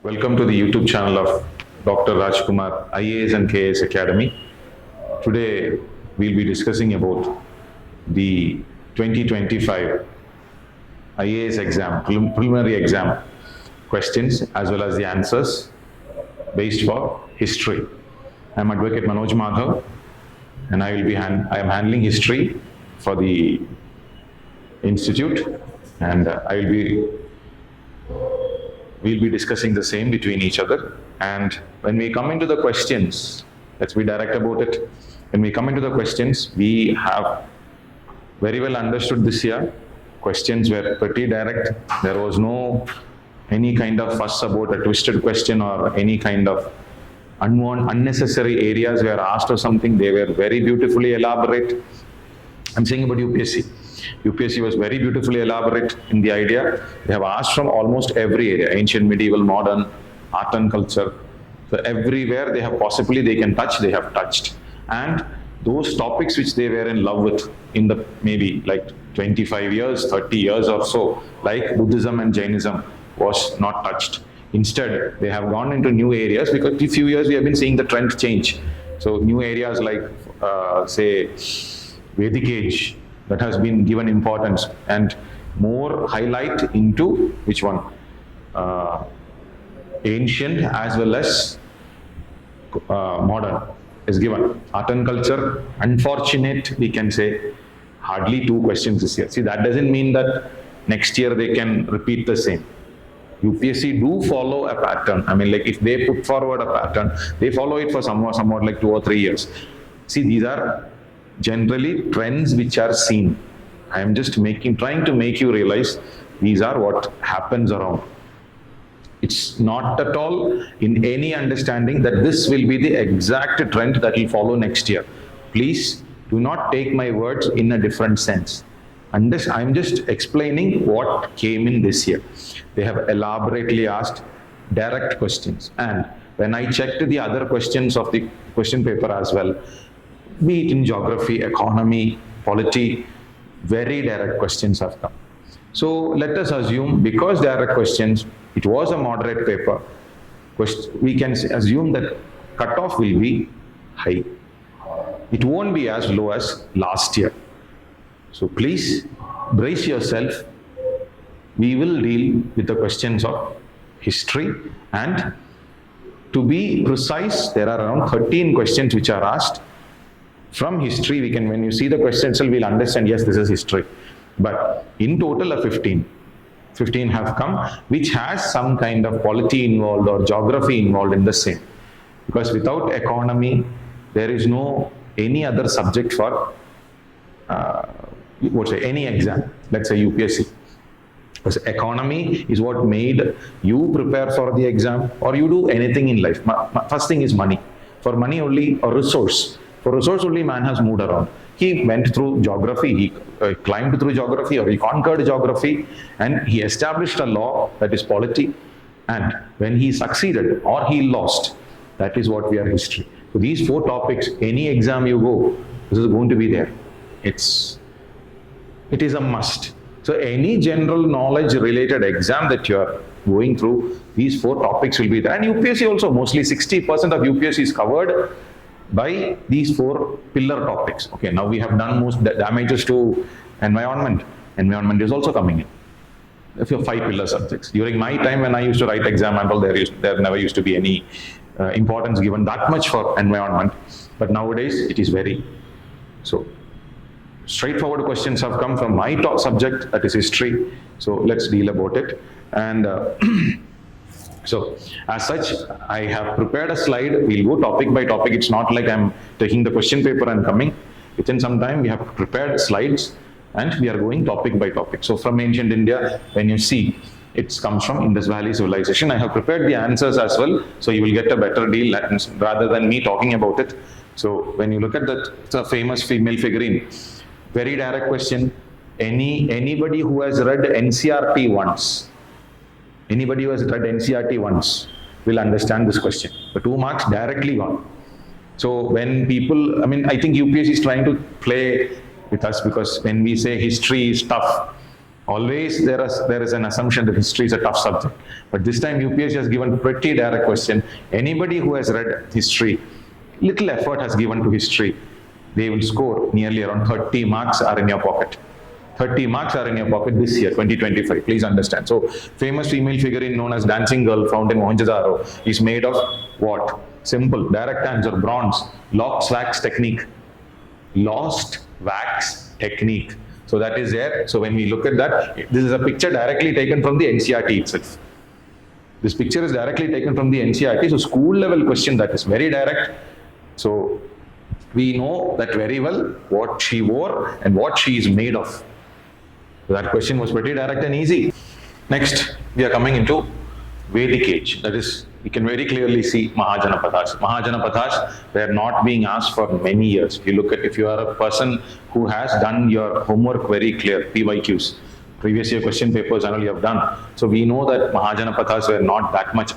Welcome to the YouTube channel of Dr. Rajkumar, IAS and KAS Academy. Today, we'll be discussing about the 2025 IAS exam, preliminary exam questions as well as the answers based for history. I'm Advocate Manoj Madhav and I am handling history for the institute, and we'll be discussing the same between each other. And when we come into the questions, let's be direct about it. When we come into the questions, we have very well understood this year. Questions were pretty direct. There was no any kind of fuss about a twisted question or any kind of unnecessary areas were asked or something. They were very beautifully elaborate. I'm saying about UPSC. UPSC was very beautifully elaborate in the idea. They have asked from almost every area, ancient, medieval, modern, art and culture. So everywhere they can touch, they have touched. And those topics which they were in love with in the maybe like 25 years, 30 years or so, like Buddhism and Jainism, was not touched. Instead, they have gone into new areas because in a few years we have been seeing the trend change. So new areas like, say, Vedic age, that has been given importance, and more highlight into which one? Ancient as well as modern is given. Art and culture, unfortunate, we can say, hardly 2 questions this year. See, that doesn't mean that next year they can repeat the same. UPSC do follow a pattern. I mean, like if they put forward a pattern, they follow it for somewhat like 2 or 3 years. See, these are generally trends which are seen. I am just trying to make you realize these are what happens around. It's not at all in any understanding that this will be the exact trend that will follow next year. Please do not take my words in a different sense. I'm just explaining what came in this year. They have elaborately asked direct questions. And when I checked the other questions of the question paper as well, be it in geography, economy, polity, very direct questions have come. So let us assume, because direct questions, it was a moderate paper, we can assume that cutoff will be high. It won't be as low as last year. So please brace yourself. We will deal with the questions of history, and to be precise, there are around 13 questions which are asked. From history, when you see the question itself, we'll understand, yes, this is history. But in total, 15 have come, which has some kind of polity involved or geography involved in the same. Because without economy, there is no any other subject for any exam, let's say UPSC. Because economy is what made you prepare for the exam or you do anything in life. First thing is money. For money only, or resource. For resource only, man has moved around. He went through geography, he climbed through geography, or he conquered geography, and he established a law that is polity. And when he succeeded or he lost, that is what we are history. So these 4 topics, any exam you go, this is going to be there. It is a must. So any general knowledge related exam that you are going through, these 4 topics will be there. And UPSC also, mostly 60% of UPSC is covered by these 4 pillar topics. Okay, now we have done most damages to environment. Environment is also coming in. If you have 5 pillar subjects. During my time when I used to write exam, there never used to be any importance given that much for environment. But nowadays it is very so. Straightforward questions have come from my top subject, that is history. So let's deal about it. And so as such, I have prepared a slide. We'll go topic by topic. It's not like I'm taking the question paper and coming. Within some time, we have prepared slides and we are going topic by topic. So from ancient India, when you see, it comes from Indus Valley civilization. I have prepared the answers as well. So you will get a better deal rather than me talking about it. So when you look at that famous female figurine, very direct question. Anybody who has read NCRT once, will understand this question. The 2 marks directly gone. So when people, I think UPSC is trying to play with us, because when we say history is tough, Always there is an assumption that history is a tough subject. But this time UPSC has given pretty direct question. Anybody who has read history, little effort has given to history, they will score nearly around 30 marks are in your pocket. 30 marks are in your pocket this year, 2025. Please understand. So, famous female figurine known as Dancing Girl found in Mohenjo-daro is made of what? Simple, direct answer, bronze. Lost wax technique. Lost wax technique. So that is there. So when we look at that, this is a picture directly taken from the NCERT itself. This picture is directly taken from the NCERT. So school level question that is very direct. So we know that very well what she wore and what she is made of. So that question was pretty direct and easy. Next, we are coming into Vedic age. That is, you can very clearly see Mahajanapathas. Mahajanapathas were not being asked for many years. If you look at, if you are a person who has done your homework very clear, PYQs, previous year question papers and all you have done. So we know that Mahajanapathas were not that much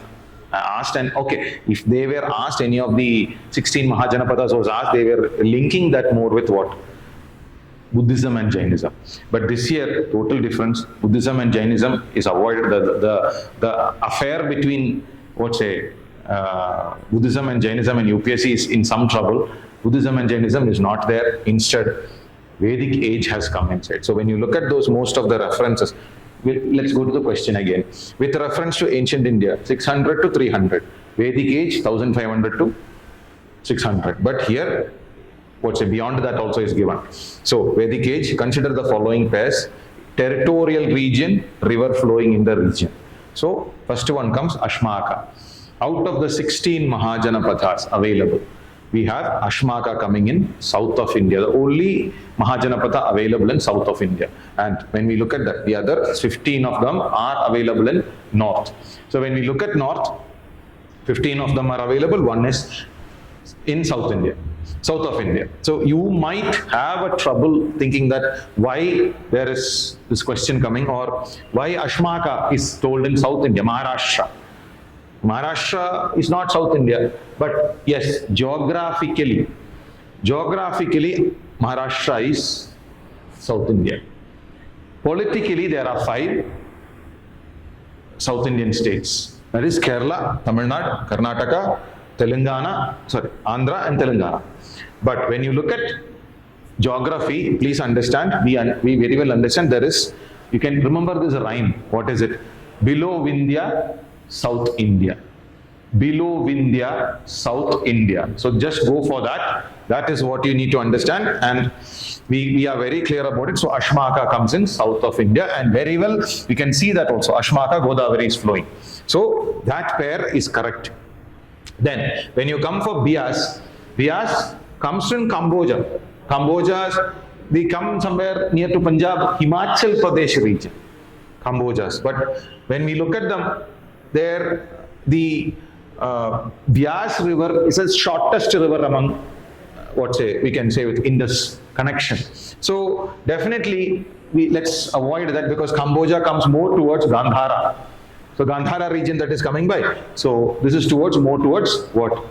asked, and okay, if they were asked, any of the 16 Mahajanapathas was asked, they were linking that more with what? Buddhism and Jainism. But this year, total difference, Buddhism and Jainism is avoided. The affair between, Buddhism and Jainism and UPSC is in some trouble. Buddhism and Jainism is not there. Instead, Vedic age has come inside. So when you look at those, most of the references, let's go to the question again. With reference to ancient India, 600 to 300. Vedic age, 1500 to 600. But here, beyond that also is given. So Vedic age, consider the following pairs: territorial region, river flowing in the region. So first one comes Ashmaka. Out of the 16 Mahajanapathas available, we have Ashmaka coming in south of India, the only Mahajanapatha available in south of India. And when we look at that, the other 15 of them are available in north. So when we look at north, 15 of them are available, one is in South India. South of India. So you might have a trouble thinking that why there is this question coming, or why Ashmaka is told in South India, Maharashtra. Maharashtra is not South India, but yes, geographically, Maharashtra is South India. Politically, there are 5 South Indian states. That is Kerala, Tamil Nadu, Karnataka, Andhra and Telangana. But when you look at geography, please understand, we very well understand there is, you can remember this rhyme. What is it? Below Vindhya, South India. Below Vindhya, South India. So just go for that. That is what you need to understand, and we are very clear about it. So Ashmaka comes in south of India, and very well we can see that also. Ashmaka, Godavari is flowing. So that pair is correct. Then when you come for Bias, Bias comes in Cambodia. Cambodia, they come somewhere near to Punjab, Himachal Pradesh region. Cambojas. But when we look at them, there the Bias river is the shortest river among we can say with Indus connection. So definitely let's avoid that, because Cambodia comes more towards Gandhara. So Gandhara region that is coming by. So this is more towards what?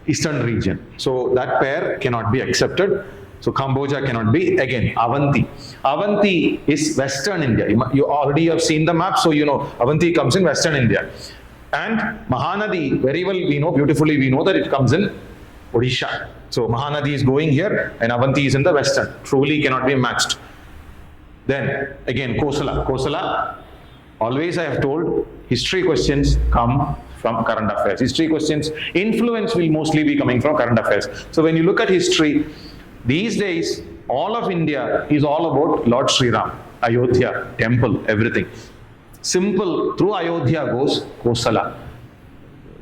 Eastern region. So that pair cannot be accepted. So Cambodia cannot be. Again, Avanti. Avanti is Western India. You already have seen the map, so you know Avanti comes in Western India. And Mahanadi, very well we know, beautifully we know that it comes in Odisha. So Mahanadi is going here and Avanti is in the Western. Truly cannot be matched. Then again, Kosala. Kosala, always I have told, history questions come from current affairs. History questions, influence will mostly be coming from current affairs. So when you look at history, these days, all of India is all about Lord Sri Ram, Ayodhya, temple, everything. Simple, through Ayodhya goes Kosala.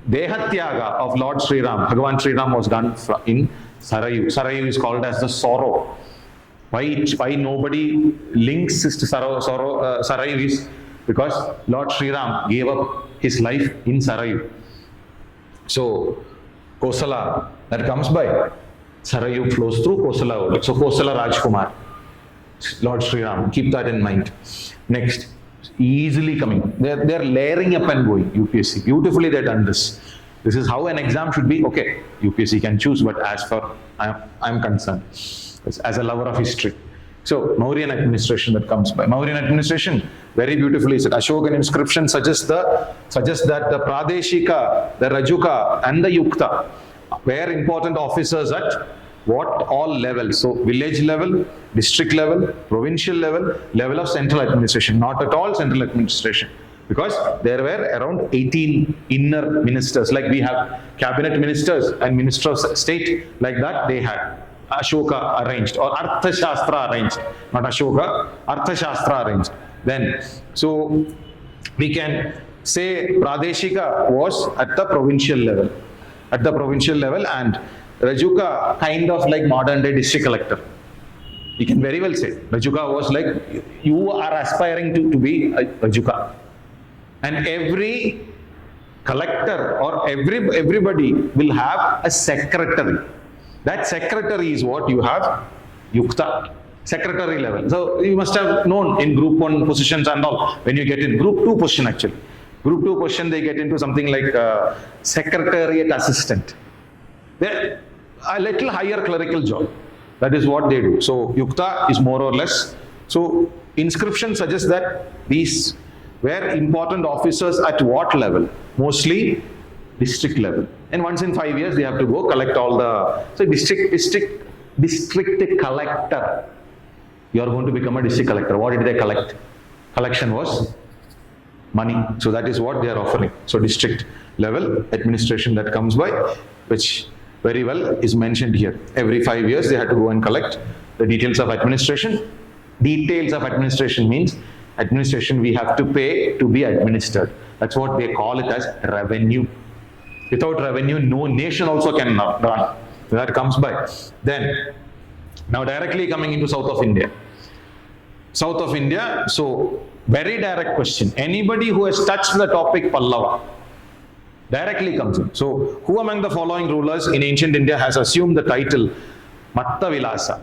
Dehatyaga of Lord Sri Ram, Bhagavan Sri Ram was done in Sarayu. Sarayu is called as the sorrow. Why nobody links this to Sarayu is because Lord Sri Ram gave up his life in Sarayu. So Kosala, that comes by. Sarayu flows through Kosala only. So Kosala Rajkumar, Lord Sri Ram, keep that in mind. Next, easily coming. They're layering up and going, UPSC. Beautifully they've done this. This is how an exam should be. Okay, UPSC can choose, but as far I'm concerned, as a lover of history, So Mauryan administration that comes by. Mauryan administration, very beautifully said. Ashokan inscription suggests that the Pradeshika, the Rajuka and the Yukta were important officers at what all levels? So village level, district level, provincial level, level of central administration, not at all central administration. Because there were around 18 inner ministers, like we have cabinet ministers and minister of state, like that they had. Ashoka arranged, or Arthashastra arranged, not Ashoka, Arthashastra arranged. Then, so we can say Pradeshika was at the provincial level, and Rajuka kind of like modern day district collector. You can very well say Rajuka was like, you are aspiring to be a Rajuka, and every collector or everybody will have a secretary. That secretary is what you have, Yukta, secretary level. So you must have known in group 1 positions and all, when you get in group 2 position actually. Group 2 position, they get into something like secretariat assistant. They're a little higher clerical job. That is what they do. So Yukta is more or less. So inscription suggests that these were important officers at what level? Mostly district level. And once in 5 years, they have to go collect all the, so district collector. You are going to become a district collector. What did they collect? Collection was money. So that is what they are offering. So district level administration that comes by, which very well is mentioned here. Every 5 years, they had to go and collect the details of administration. Details of administration means administration we have to pay to be administered. That's what they call it as revenue. Without revenue, no nation also can run. That comes by. Then, now directly coming into south of India. South of India, so very direct question. Anybody who has touched the topic Pallava, directly comes in. So, who among the following rulers in ancient India has assumed the title Matta Vilasa,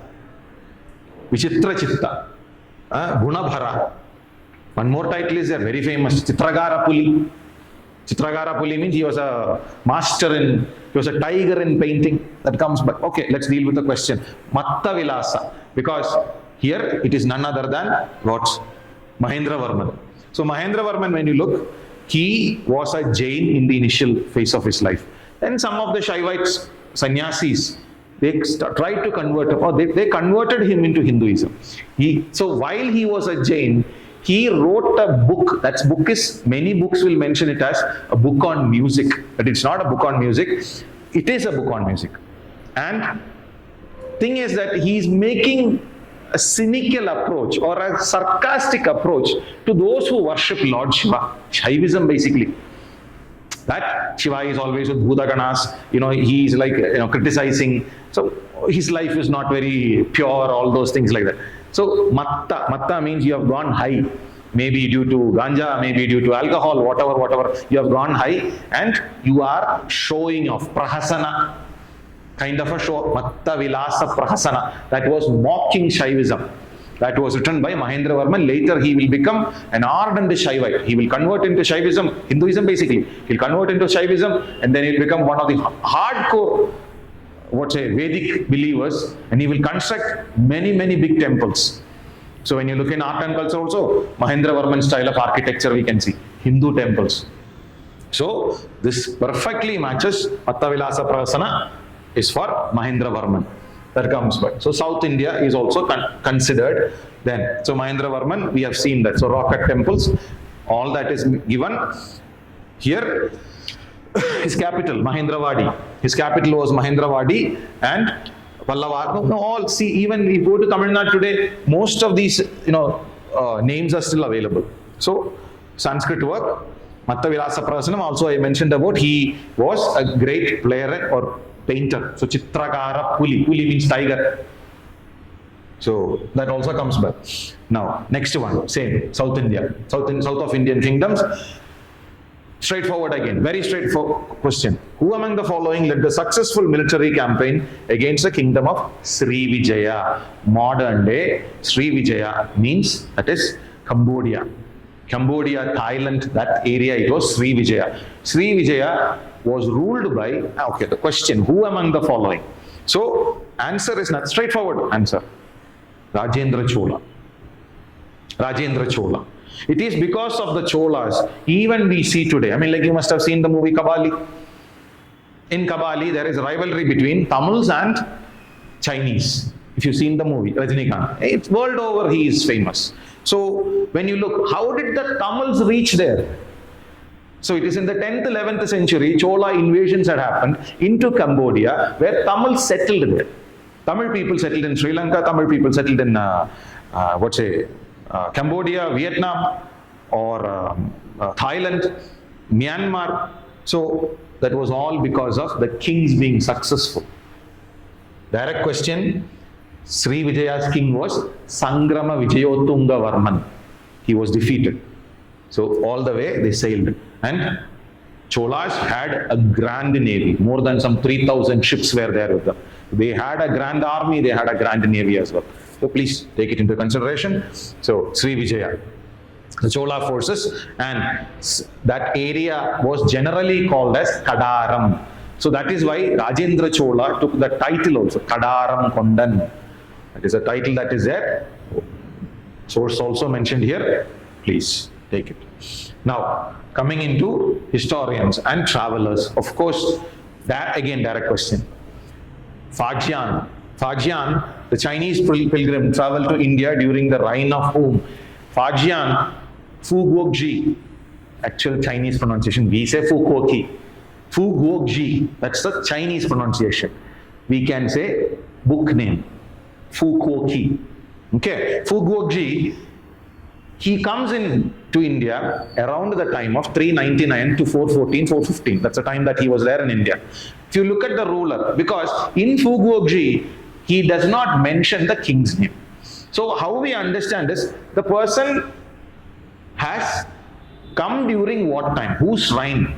Vichitra Chitta, Gunabhara? One more title is there, very famous, Chitragara Puli. Chitragara Puli means he was a master in, he was a tiger in painting. That comes by. Okay, let's deal with the question. Matta Vilasa, because here it is none other than what? Mahendra Varman. So Mahendra Varman, when you look, he was a Jain in the initial phase of his life. Then some of the Shaivites, sannyasis, they tried to convert him, or they converted him into Hinduism. So while he was a Jain, he wrote a book. That book is, many books will mention it as a book on music, but it's not a book on music. It is a book on music. And thing is that he is making a cynical approach or a sarcastic approach to those who worship Lord Shiva. Shaivism basically. That Shiva is always with Bhutaganas, he is like, criticizing. So his life is not very pure, all those things like that. So matta means you have gone high. Maybe due to ganja, maybe due to alcohol, whatever. You have gone high and you are showing off. Prahasana, kind of a show. Matta Vilasa Prahasana. That was mocking Shaivism. That was written by Mahendra Varman. Later he will become an ardent Shaivite. He will convert into Shaivism, Hinduism basically. He'll convert into Shaivism and then he'll become one of the hardcore Vedic believers, and he will construct many big temples. So when you look in art and culture also, Mahendra Varman style of architecture we can see, Hindu temples. So this perfectly matches Matta Vilasa Prahasana is for Mahendra Varman. That comes by. So South India is also considered then. So Mahendra Varman, we have seen that. So rock cut temples, all that is given here. His capital, Mahendravadi. His capital was Mahendravadi, and Pallava. All see, even if you go to Tamil Nadu today, most of these names are still available. So Sanskrit work, Matta Vilasa Prasanam. Also, I mentioned about he was a great player or painter. So Chitragara Puli. Puli means tiger. So that also comes back. Now next one, same South India, south of Indian kingdoms. Straightforward again, very straightforward question. Who among the following led the successful military campaign against the kingdom of Sri Vijaya? Modern day Sri Vijaya means that is Cambodia. Cambodia, Thailand, that area it was Sri Vijaya. Sri Vijaya was ruled by, okay, the question, who among the following? So answer is not straightforward answer. Rajendra Chola. Rajendra Chola. It is because of the Cholas, even we see today. I mean, like you must have seen the movie Kabali. In Kabali, there is a rivalry between Tamils and Chinese. If you've seen the movie, Rajinikanth, it's world over, he is famous. So, when you look, how did the Tamils reach there? So, it is in the 10th, 11th century, Chola invasions had happened into Cambodia, where Tamils settled there. Tamil people settled in Sri Lanka, Tamil people settled in, Cambodia, Vietnam, or Thailand, Myanmar. So, that was all because of the kings being successful. Direct question, Sri Vijaya's king was Sangrama Vijayotunga Varman. He was defeated. So all the way they sailed. And Cholas had a grand navy. More than some 3,000 ships were there with them. They had a grand army, they had a grand navy as well. So please take it into consideration. So Sri Vijaya, the Chola forces, and that area was generally called as Kadaram. So that is why Rajendra Chola took the title also, Kadaram Kondan. That is a title that is there. Source also mentioned here. Please take it. Now, coming into historians and travelers. Of course, that again direct question. Fajian. Fajian, the Chinese pilgrim, traveled to India during the reign of whom? Fajian Fuguokji. Actual Chinese pronunciation, we say Fukuoki. Fuguokji, that's the Chinese pronunciation. We can say book name, Fukuoki. Okay, Fuguokji, he comes in to India around the time of 399 to 414, 415. That's the time that he was there in India. If you look at the ruler, because in Fuguokji, he does not mention the king's name. So how we understand is, the person has come during what time? Whose reign?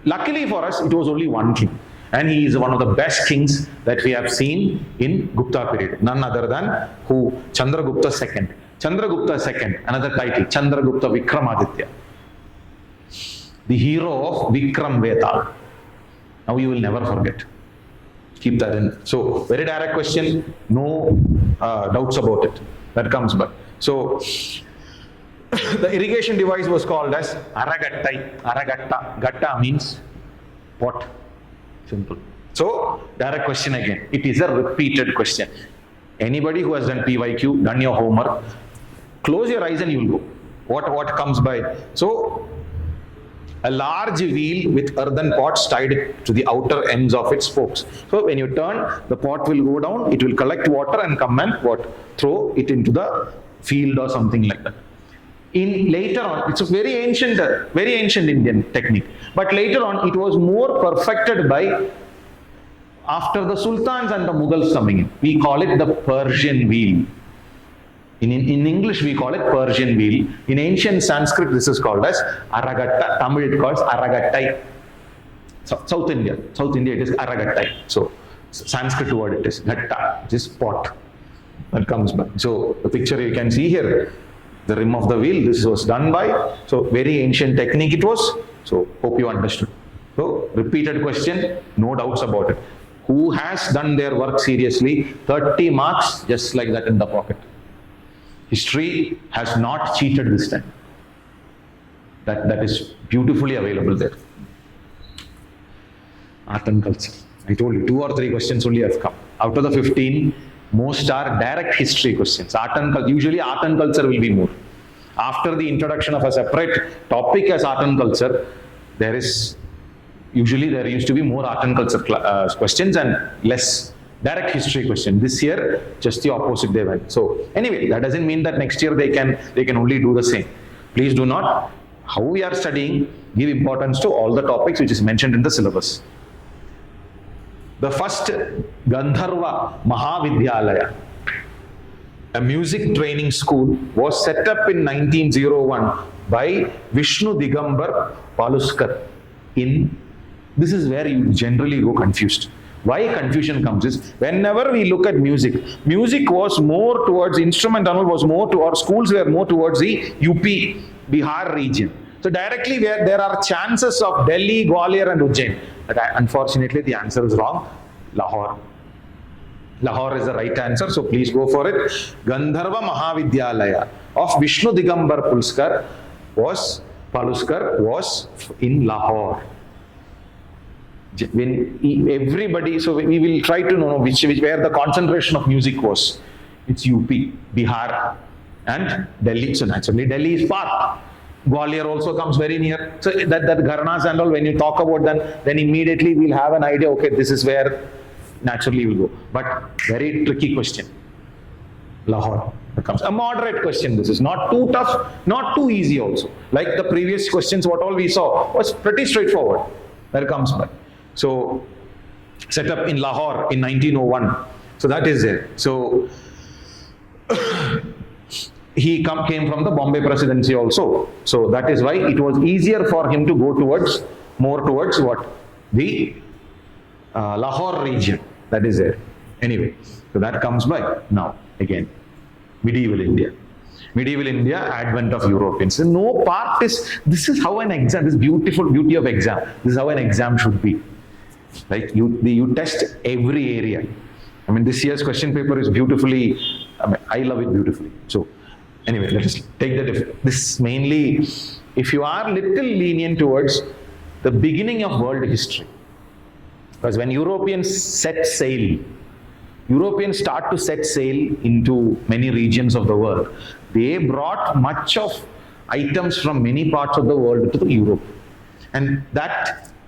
Luckily for us, it was only one king. And he is one of the best kings that we have seen in Gupta period. None other than who? Chandragupta II. Chandragupta II, another title, Chandragupta Vikramaditya. The hero of Vikram Vedal. Now you will never forget. Keep that in. So, very direct question, no doubts about it. That comes back. So, the irrigation device was called as Aragattai. Aragatta. Gatta means what? Simple. So, direct question again. It is a repeated question. Anybody who has done PYQ, done your homework, close your eyes and you will go. What comes by? So, a large wheel with earthen pots tied to the outer ends of its spokes. So, when you turn, the pot will go down, it will collect water and come and throw it into the field or something like that. In later on, it's a very ancient Indian technique. But later on, it was more perfected by after the sultans and the Mughals coming in. We call it the Persian wheel. In English, we call it Persian wheel. In ancient Sanskrit, this is called as Aragatta. Tamil, it calls Aragattai. So, South India, it is Aragattai. So, Sanskrit word it is Ghatta, which is pot. That comes back. So, the picture you can see here, the rim of the wheel, this was done by, so very ancient technique it was. So, hope you understood. So, repeated question, no doubts about it. Who has done their work seriously? 30 marks, just like that in the pocket. History has not cheated this time. That is beautifully available there. Art and culture. I told you, 2 or 3 questions only have come. Out of the 15, most are direct history questions. Usually art and culture will be more. After the introduction of a separate topic as art and culture, there used to be more art and culture questions and less direct history question. This year, just the opposite they went. So anyway, that doesn't mean that next year they can only do the same. Please do not, how we are studying, give importance to all the topics which is mentioned in the syllabus. The first Gandharva Mahavidyalaya, a music training school, was set up in 1901 by Vishnu Digambar Paluskar. This is where you generally go confused. Why confusion comes is, whenever we look at music was more towards, instrumental was more towards, schools were more towards the UP, Bihar region. So directly where there are chances of Delhi, Gwalior and Ujjain. But unfortunately the answer is wrong. Lahore. Lahore is the right answer, so please go for it. Gandharva Mahavidyalaya of Vishnu Digambar Paluskar was in Lahore. When everybody, so we will try to know where the concentration of music was. It's UP, Bihar, and Delhi. So naturally, Delhi is far. Gwalior also comes very near. So that Gharanas and all, when you talk about them, then immediately we'll have an idea, okay, this is where naturally we'll go. But very tricky question. Lahore becomes a moderate question. This is not too tough, not too easy also. Like the previous questions, what all we saw was pretty straightforward. There comes by. So set up in Lahore in 1901. So that is it. So he came from the Bombay presidency also. So that is why it was easier for him to go more towards what? The Lahore region. That is it. Anyway, so that comes by. Now, again, medieval India. Medieval India, advent of Europeans. So no part is, this is how an exam, this beautiful beauty of exam. This is how an exam should be. Like you test every area. I mean, this year's question paper is beautifully, I love it beautifully. So anyway, let us take the difference. This mainly, if you are little lenient towards the beginning of world history, because when Europeans start to set sail into many regions of the world, they brought much of items from many parts of the world to Europe. And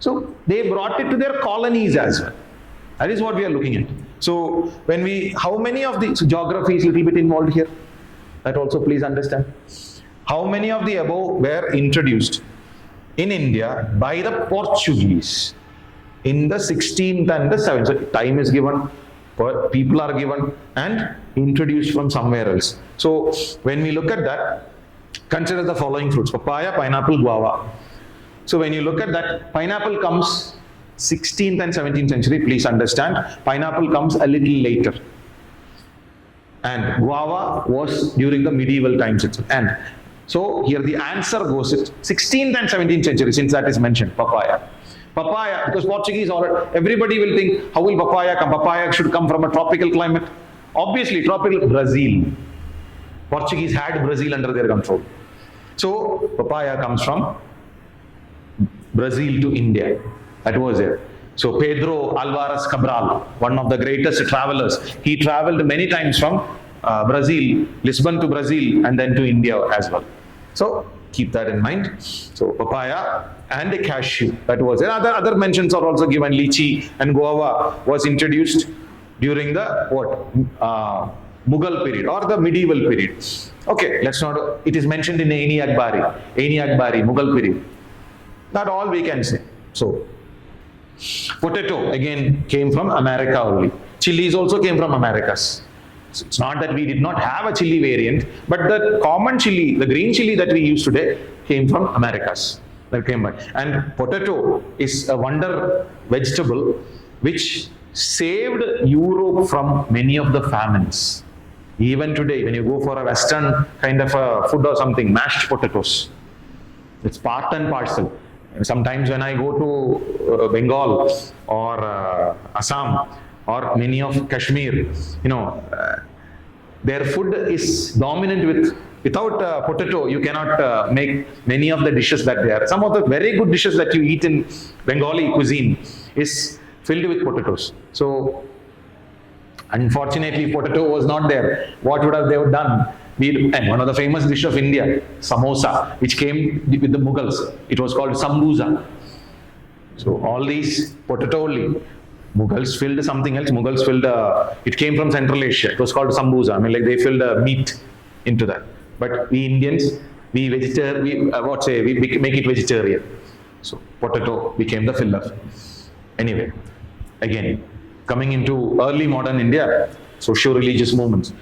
so they brought it to their colonies as well. That is what we are looking at. So how many of the, so geography is a little bit involved here. That also please understand. How many of the above were introduced in India by the Portuguese in the 16th and the 7th? So time is given, people are given and introduced from somewhere else. So when we look at that, consider the following fruits: papaya, pineapple, guava. So when you look at that, pineapple comes 16th and 17th century, please understand. Pineapple comes a little later. And guava was during the medieval times itself. And so here the answer goes, 16th and 17th century, since that is mentioned, papaya. Papaya, because Portuguese, everybody will think, how will papaya come? Papaya should come from a tropical climate. Obviously, tropical Brazil. Portuguese had Brazil under their control. So papaya comes from Brazil to India. That was it. So Pedro Alvarez Cabral, one of the greatest travelers, he traveled many times from Brazil, Lisbon to Brazil, and then to India as well. So keep that in mind. So papaya and a cashew, that was it. Other mentions are also given. Lychee and guava was introduced during the Mughal period or the medieval period. Okay, it is mentioned in Aini Akbari, Mughal period. That all we can say. So potato again came from America only. Chilies also came from Americas. So it's not that we did not have a chili variant, but the common chili, the green chili that we use today, came from Americas. That came by. And potato is a wonder vegetable which saved Europe from many of the famines. Even today, when you go for a Western kind of a food or something, mashed potatoes, it's part and parcel. Sometimes when I go to Bengal or Assam or many of Kashmir, their food is dominant without potato. You cannot make many of the dishes that they are. Some of the very good dishes that you eat in Bengali cuisine is filled with potatoes. So unfortunately, potato was not there. What would they have done? And one of the famous dishes of India, samosa, which came with the Mughals. It was called sambusa. So all these potato only. Mughals filled something else. Mughals filled, it came from Central Asia. It was called sambusa. I mean, like they filled meat into that. But we Indians, we make it vegetarian. So potato became the filler. Anyway, again, coming into early modern India, socio-religious movements.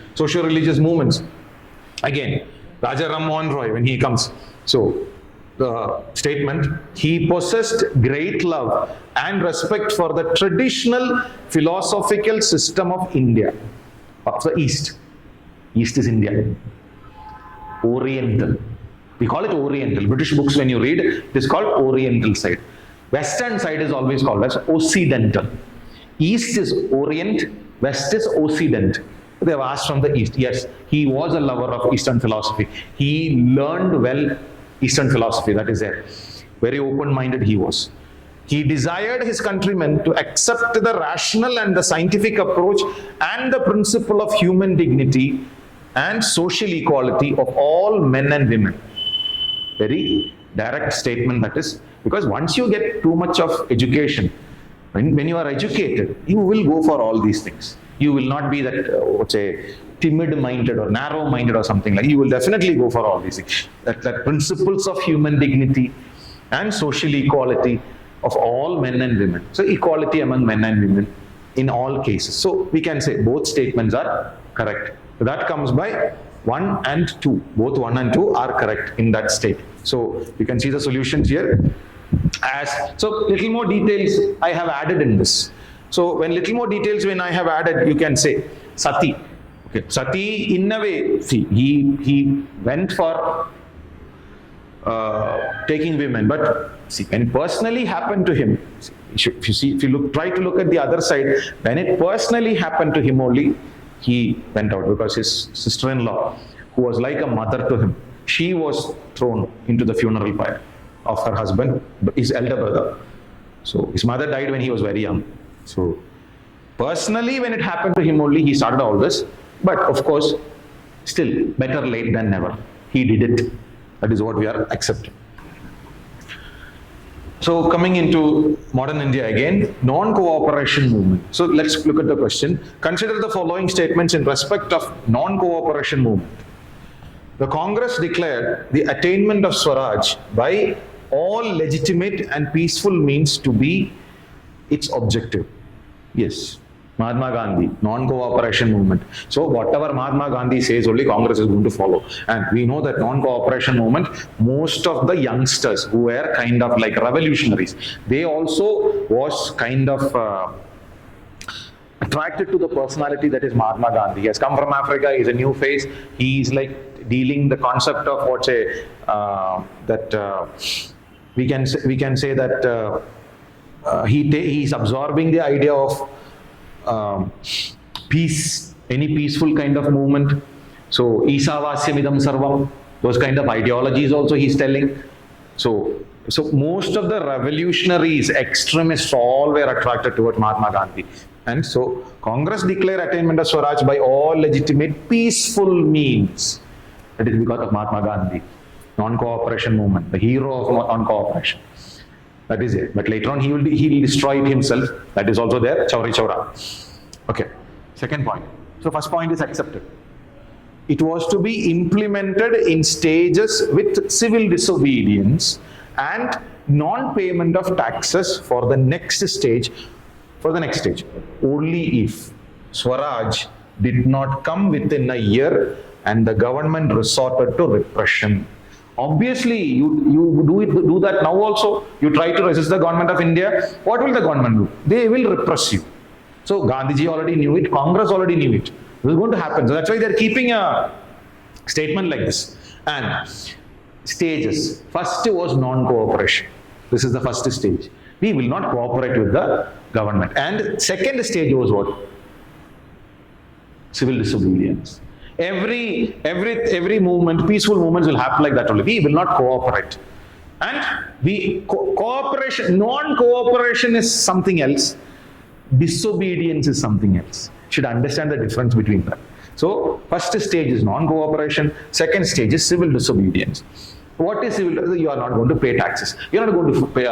Again, Raja Ram Mohan Roy, when he comes, so the statement, he possessed great love and respect for the traditional philosophical system of India, of the East. East is India. Oriental. We call it Oriental. British books, when you read, it is called Oriental side. Western side is always called as Occidental. East is Orient, West is Occident. They have asked from the East. Yes, he was a lover of Eastern philosophy. He learned well Eastern philosophy, that is there. Very open-minded he was. He desired his countrymen to accept the rational and the scientific approach and the principle of human dignity and social equality of all men and women. Very direct statement that is, because once you get too much of education, when you are educated, you will go for all these things. You will not be that, timid-minded or narrow-minded or something like. You will definitely go for all these things. That principles of human dignity and social equality of all men and women. So equality among men and women in all cases. So we can say both statements are correct. So that comes by 1 and 2. Both 1 and 2 are correct in that state. So you can see the solutions here. So little more details I have added in this. So when I have added, you can say Sati. Okay. Sati, in a way, see, he went for taking women, but see, when it personally happened to him, if you try to look at the other side, when it personally happened to him only, he went out, because his sister-in-law, who was like a mother to him, she was thrown into the funeral pyre of her husband, his elder brother. So his mother died when he was very young. So personally, when it happened to him only, he started all this. But of course, still better late than never. He did it. That is what we are accepting. So coming into modern India again, non-cooperation movement. So let's look at the question. Consider the following statements in respect of non-cooperation movement. The Congress declared the attainment of Swaraj by all legitimate and peaceful means to be its objective. Yes, Mahatma Gandhi, non-cooperation movement. So whatever Mahatma Gandhi says, only Congress is going to follow. And we know that non-cooperation movement, most of the youngsters who were kind of like revolutionaries, they also was kind of attracted to the personality that is Mahatma Gandhi. He has come from Africa, he's a new face, he's like dealing the concept of we can say that he's absorbing the idea of peace, any peaceful kind of movement. So Isavasyamidam Sarvam, those kind of ideologies also he's telling. So most of the revolutionaries, extremists, all were attracted towards Mahatma Gandhi. And so Congress declared attainment of Swaraj by all legitimate peaceful means. That is because of Mahatma Gandhi, non-cooperation movement, the hero of non-cooperation. That is it. But later on, he'll destroy it himself. That is also there. Chauri Chaura. Okay. Second point. So first point is accepted. It was to be implemented in stages with civil disobedience and non-payment of taxes for the next stage. Only if Swaraj did not come within a year and the government resorted to repression. Obviously, you do that now also. You try to resist the government of India. What will the government do? They will repress you. So Gandhiji already knew it. Congress already knew it. This is going to happen. So that's why they're keeping a statement like this. And stages. First was non-cooperation. This is the first stage. We will not cooperate with the government. And second stage was what? Civil disobedience. Every movement, peaceful movements will happen like that only. We will not cooperate. And cooperation, non-cooperation is something else. Disobedience is something else. Should understand the difference between that. So first stage is non-cooperation. Second stage is civil disobedience. What is civil? You are not going to pay taxes. You are not going to pay,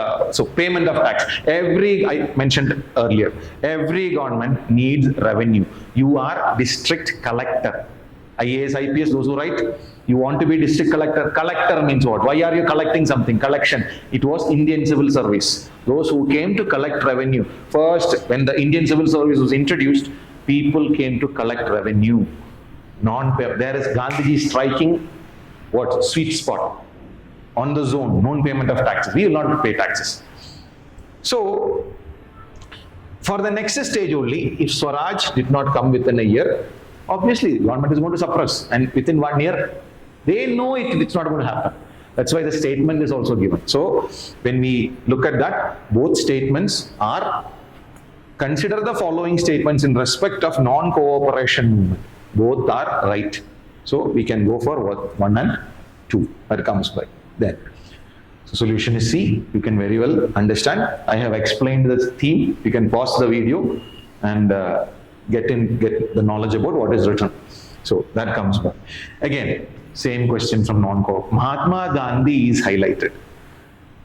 payment of tax. I mentioned earlier, every government needs revenue. You are district collector. IAS, IPS, those who write, you want to be district collector. Collector means what? Why are you collecting something? Collection. It was Indian Civil Service. Those who came to collect revenue. First, when the Indian Civil Service was introduced, people came to collect revenue. There is Gandhiji striking what? Sweet spot on the zone, non-payment of taxes. We will not pay taxes. So, for the next stage only, if Swaraj did not come within a year, obviously, government is going to suppress, and within 1 year, they know it's not going to happen. That's why the statement is also given. So, when we look at that, both statements are Consider the following statements in respect of non-cooperation movement. Both are right. So we can go for what 1 and 2. That comes by then. So solution is C. You can very well understand. I have explained the theme. You can pause the video and get the knowledge about what is written. So that comes by. Again, same question from non-co. Mahatma Gandhi is highlighted.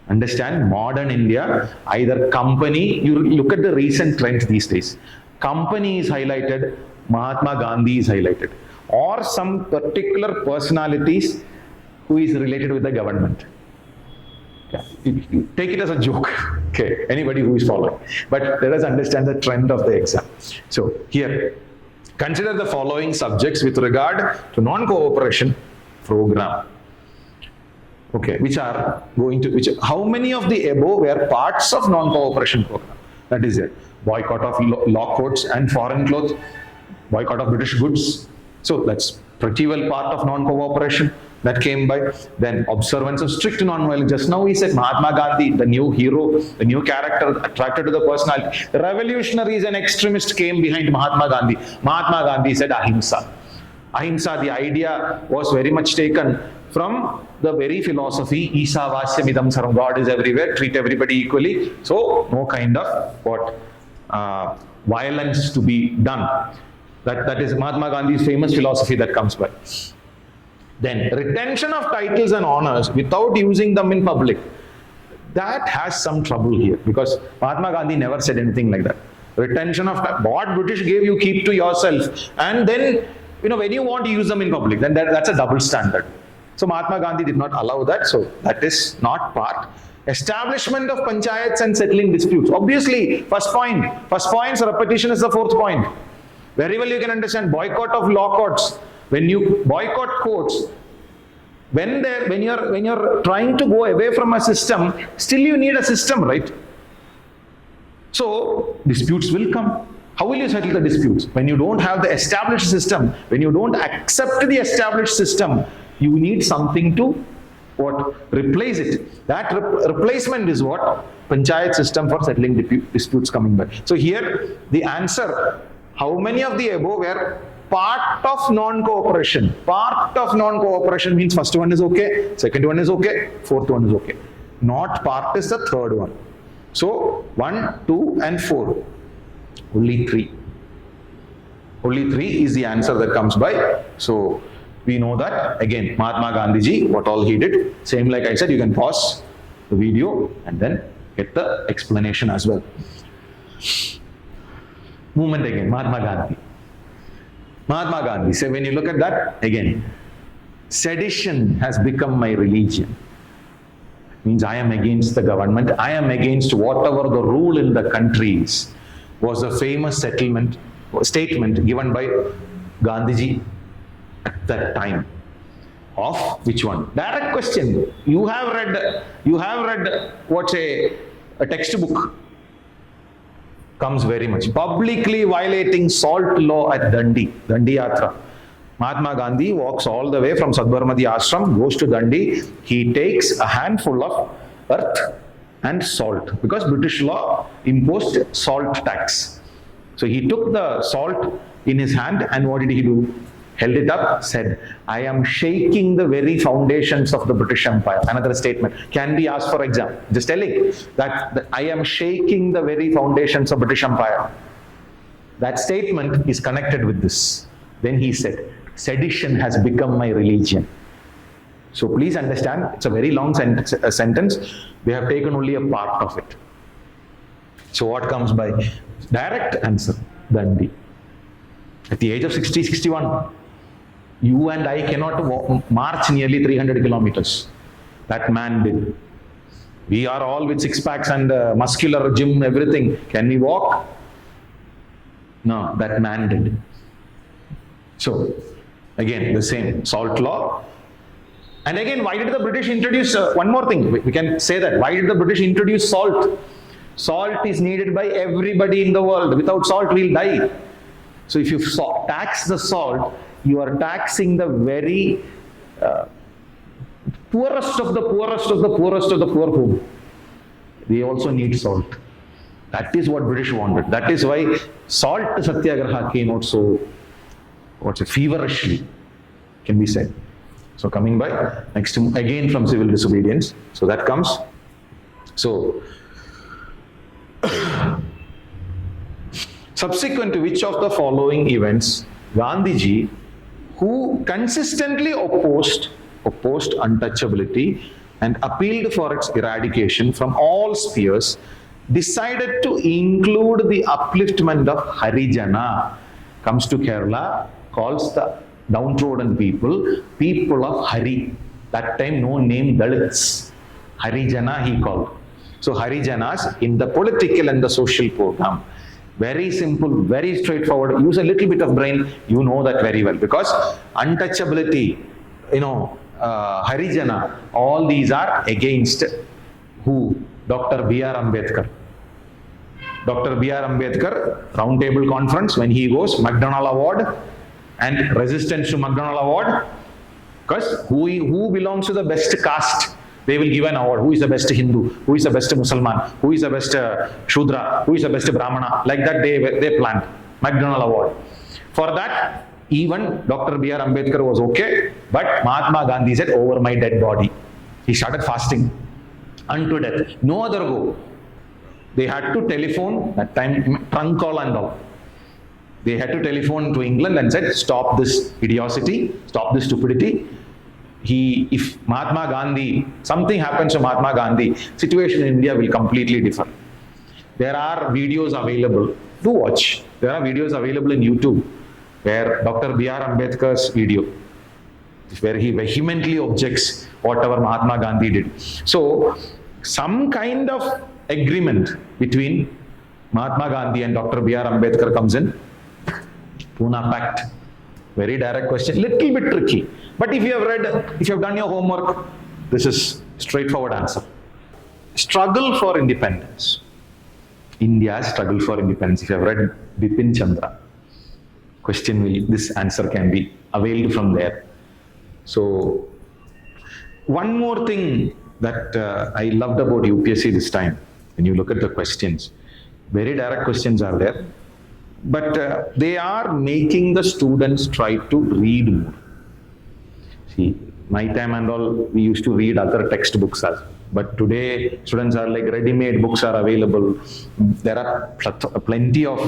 Understand, modern India, either company, you look at the recent trends these days. Company is highlighted, Mahatma Gandhi is highlighted. Or some particular personalities who is related with the government. You take it as a joke, okay, anybody who is following. But let us understand the trend of the exam. So here, consider the following subjects with regard to non-cooperation program. Okay, how many of the above were parts of non-cooperation program? That is it. Boycott of law courts and foreign clothes, boycott of British goods. So that's pretty well part of non-cooperation that came by. Then observance of strict non-violence. Just now we said Mahatma Gandhi, the new hero, the new character attracted to the personality. The revolutionaries and extremists came behind Mahatma Gandhi. Mahatma Gandhi said ahimsa. Ahimsa, the idea was very much taken from the very philosophy, Isa Vasyamidam Saram, God is everywhere, treat everybody equally. So no kind of violence to be done. That is Mahatma Gandhi's famous philosophy that comes by. Then retention of titles and honors without using them in public. That has some trouble here because Mahatma Gandhi never said anything like that. Retention of what British gave you, keep to yourself, and then when you want to use them in public, then that's a double standard. So Mahatma Gandhi did not allow that, so that is not part. Establishment of panchayats and settling disputes. Obviously, first point's repetition is the fourth point. Very well you can understand boycott of law courts. When you boycott courts, when you're trying to go away from a system, still you need a system, right? So disputes will come. How will you settle the disputes? When you don't have the established system, when you don't accept the established system, you need something to replace it. That replacement is what? Panchayat system for settling disputes coming by. So here the answer, how many of the above were part of non-cooperation? Part of non-cooperation means first one is okay, second one is okay, fourth one is okay. Not part is the third one. So 1, 2 and 4. Only 3. Only 3 is the answer that comes by. So we know that. Again, Mahatma Gandhiji, what all he did. Same like I said, you can pause the video and then get the explanation as well. Movement again, Mahatma Gandhi. Mahatma Gandhi. So when you look at that, again, sedition has become my religion. Means I am against the government. I am against whatever the rule in the country is. Was a famous statement given by Gandhiji at that time. Of which one? Direct question. You have read what's a textbook. Comes very much. Publicly violating salt law at Dandi Yatra. Mahatma Gandhi walks all the way from Sadbarmati Ashram, goes to Dandi. He takes a handful of earth and salt because British law imposed salt tax. So he took the salt in his hand and what did he do? Held it up, said, I am shaking the very foundations of the British Empire. Another statement can be asked for exam. Just telling that I am shaking the very foundations of British Empire. That statement is connected with this. Then he said, sedition has become my religion. So please understand, it's a very long sentence. We have taken only a part of it. So what comes by? Direct answer, Dandi. At the age of 60, 61, you and I cannot march nearly 300 kilometers. That man did. We are all with six packs and muscular gym, everything. Can we walk? No, that man did. So, again, the same salt law. And again, why did the British introduce, one more thing, we can say that, why did the British introduce salt? Salt is needed by everybody in the world. Without salt, we'll die. So if you tax the salt, you are taxing the very poorest of the poorest of the poorest of the poor whom. They also need salt. That is what British wanted. That is why salt satyagraha came out so, feverishly, can be said. So coming by, next again from civil disobedience. So that comes. So subsequent to which of the following events Gandhiji, who consistently opposed untouchability and appealed for its eradication from all spheres, decided to include the upliftment of Harijana, comes to Kerala, calls the downtrodden people of Hari. That time no name Dalits. Harijana he called. So Harijanas in the political and the social program. Very simple, very straightforward. Use a little bit of brain, you know that very well. Because untouchability, Harijana, all these are against who? Dr. B.R. Ambedkar. Dr. B.R. Ambedkar, Roundtable Conference, when he goes, McDonnell Award and resistance to McDonnell Award. Because who belongs to the best caste? They will give an award. Who is the best Hindu? Who is the best Musalman? Who is the best Shudra? Who is the best Brahmana? Like that they planned. McDonnell Award. For that, even Dr. B.R. Ambedkar was okay, but Mahatma Gandhi said, over my dead body. He started fasting unto death. No other go. They had to telephone, that time, trunk call and all. They had to telephone to England and said, stop this idiocy, stop this stupidity. If Mahatma Gandhi, something happens to Mahatma Gandhi, situation in India will completely differ. There are videos available. Do watch. There are videos available in YouTube where Dr. B.R. Ambedkar's video, where he vehemently objects whatever Mahatma Gandhi did. So, some kind of agreement between Mahatma Gandhi and Dr. B.R. Ambedkar comes in. Pune Pact. Very direct question, little bit tricky. But if you have read, if you have done your homework, this is straightforward answer. Struggle for independence. India's struggle for independence. If you have read Bipin Chandra, this answer can be availed from there. So, one more thing that I loved about UPSC this time, when you look at the questions, very direct questions are there, but they are making the students try to read more. See, my time and all, we used to read other textbooks as well. But today, students are like ready-made books are available. There are plenty of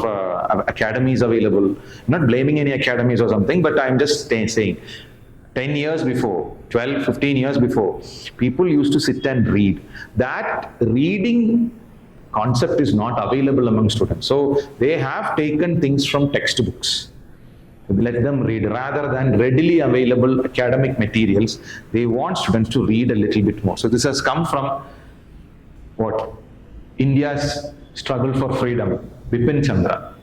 academies available. I'm not blaming any academies or something, but I'm just saying, 10 years before, 12, 15 years before, people used to sit and read. That reading concept is not available among students. So they have taken things from textbooks. Let them read rather than readily available academic materials. They want students to read a little bit more. So this has come from what? India's struggle for freedom, Bipin Chandra.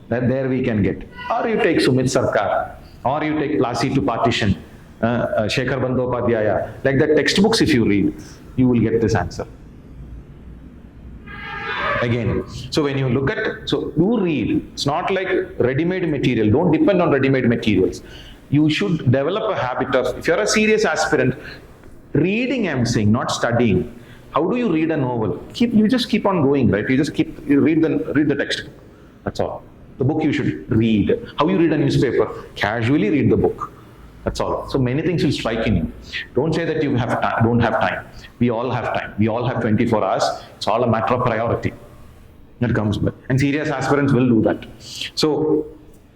That there we can get. Or you take Sumit Sarkar, or you take Plasi to Partition, Shekhar Bandyopadhyaya. Like that textbooks, if you read, you will get this answer. Again, so when you look at, so do read. It's not like ready-made material. Don't depend on ready-made materials. You should develop a habit of, if you're a serious aspirant, reading I'm saying, not studying. How do you read a novel? You just keep on going, right? You read the textbook. That's all. The book you should read. How you read a newspaper? Casually read the book. That's all. So many things will strike in you. Don't say that you don't have time. We all have time. We all have 24 hours. It's all a matter of priority. That comes back. And serious aspirants will do that. So,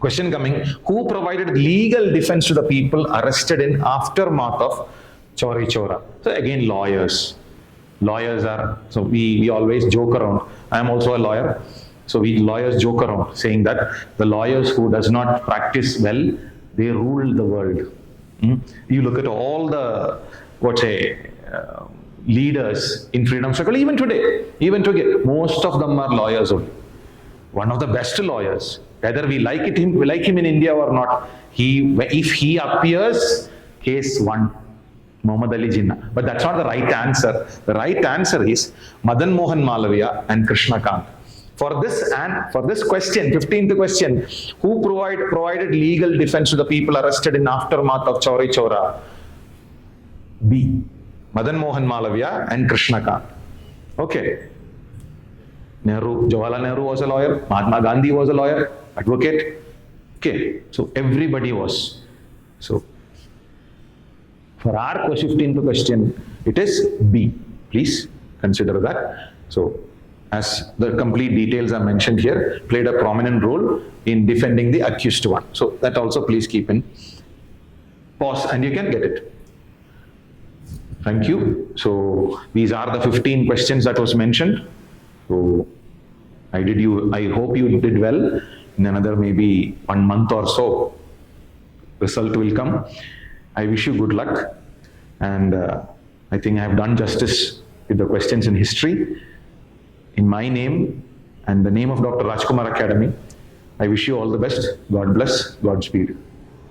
question coming, who provided legal defense to the people arrested in aftermath of Chauri Chora? So again, lawyers. Lawyers are, so we always joke around. I am also a lawyer. So we lawyers joke around saying that the lawyers who does not practice well, they rule the world. You look at all the, leaders in freedom struggle, even today, most of them are lawyers only. One of the best lawyers, whether we like him in India or not, if he appears, case 1, Muhammad Ali Jinnah. But that's not the right answer. The right answer is Madan Mohan Malaviya and Krishna Kant. For this question, 15th question, who provided legal defense to the people arrested in aftermath of Chauri Chora? B. Madan Mohan Malaviya and Krishna Kant. Okay. Nehru, Jawaharlal Nehru was a lawyer, Mahatma Gandhi was a lawyer, advocate. Okay, so everybody was. So for our 15th question, it is B. Please consider that. So as the complete details are mentioned here, played a prominent role in defending the accused one. So that also please keep in. Pause and you can get it. Thank you. So these are the 15 questions that was mentioned. So I hope you did well. In another maybe 1 month or so, result will come. I wish you good luck. And I think I have done justice with the questions in history. In my name and the name of Dr. Rajkumar Academy, I wish you all the best. God bless. Godspeed.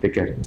Take care.